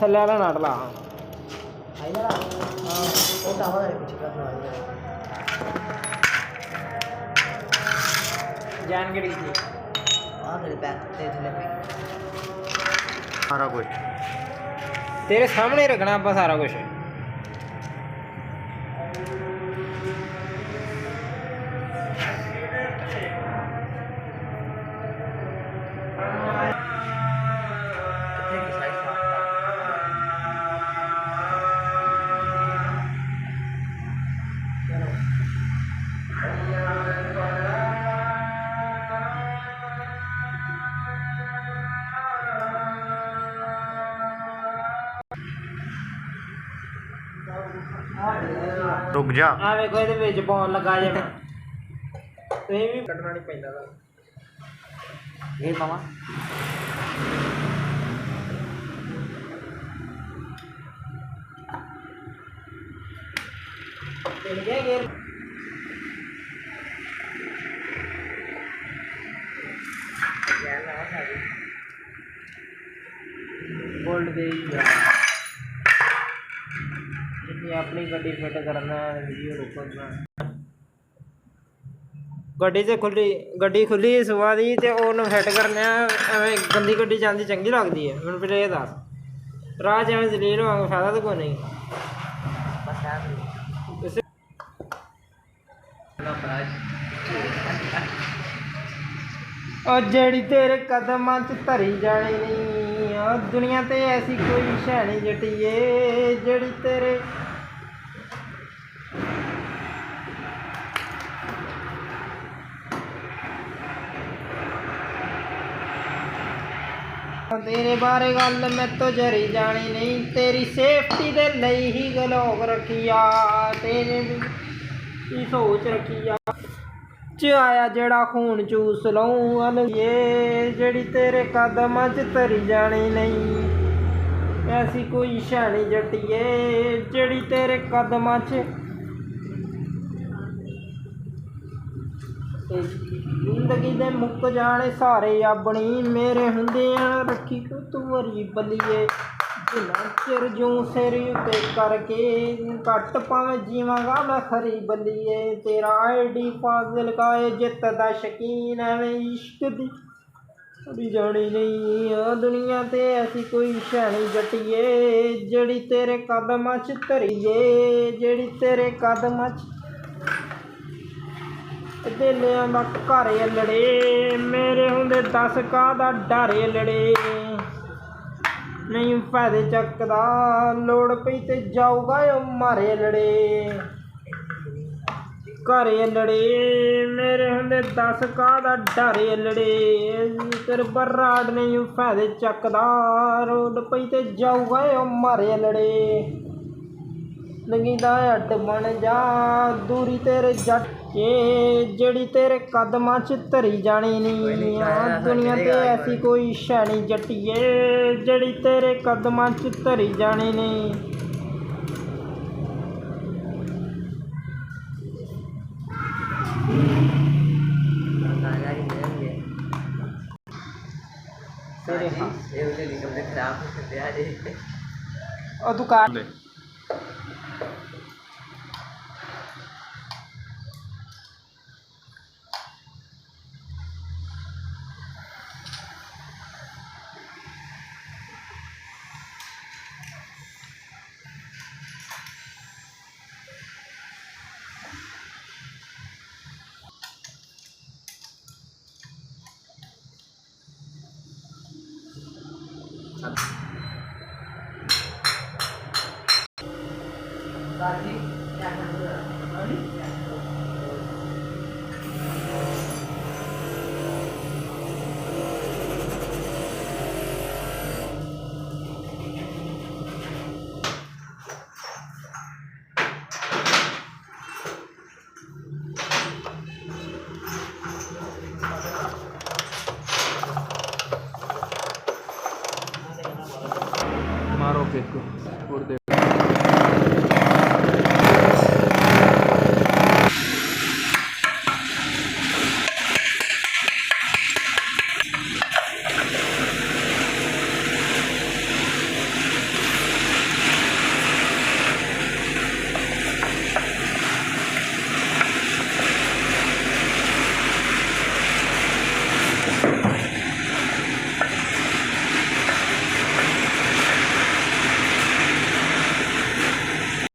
थल्ले वाला नट ला जान के सारा कुछ तेरे सामने रखना आप सारा कुछ रुक जा ਆ ਵੇਖੋ ਇਹਦੇ ਵਿੱਚ ਪਾਉਣ ਲੱਗਾ ਜੇ ਮੈਂ ਤੁਸੀਂ ਵੀ ਕੱਢਣਾ ਨਹੀਂ ਪੈਂਦਾ ਤਾਂ ये मामा ਮਿਲ ਗਿਆ ਗੇਰ गोल्ड दे जितनी अपनी गड्डी फिट करना वीडियो रुकना गड्डी खुली सुबह दी ते ओनू फिट करने एवें गंदी गड्डी चलती चंगी लगती है मैनूं फिर ये दस राह च एवें जलील होवांगे फायदा तो कोई नहीं और जेड़ी तेरे कदमां च धरी जानी नहीं और दुनिया ते ऐसी कोई शै नहीं जटिए जेड़ी तेरे तेरे बारे गल मैं तो जरी जानी नहीं तेरी सेफ्टी दे लई ही गलोक रखिया तेरे की सोच रखिया च आया जेड़ा खून चूस लऊं ये जेड़ी तेरे कदमां च धरी जानी नहीं ऐसी कोई शै नहीं जटिए जेड़ी तेरे कदमां च जिंदगी दे मुक जाने सारे अपनी मेरे हुंदियां रखी को तू वरी बलिए जिन्ना चिर जूं सिर उत्ते करके घट भावें जीवांगा मैं खरी बलिए तेरा आईडी फाजिल का जित दा शकीन एवें इश्क दी थोड़ी जानी नहीं दुनिया ते ऐसी कोई शै नहीं जटिए जेड़ी तेरे कदमां च धरीए जेड़ी तेरे कदमां च दिलियां दा घर लड़े मेरे हुंदे 10 काहदा डर लड़े नहीं फायदे चकदा लोड़ पई ते जाऊगा मारे लड़े घर लड़े मेरे हुंदे 10 काहदा डर लड़े तेरे बराड़ नहीं फायदे चकदा लोड़ पई ते जाऊगा मारे लड़े लगी दा हट बन जा दूरी तेरे जट जेड़ी तेरे कदमां च धरी जानी नहीं दुनिया ते ऐसी कोई शै नहीं जटिए जेड़ी तेरे कदमां च धरी जानी नहीं दुकान मारो केक को और दे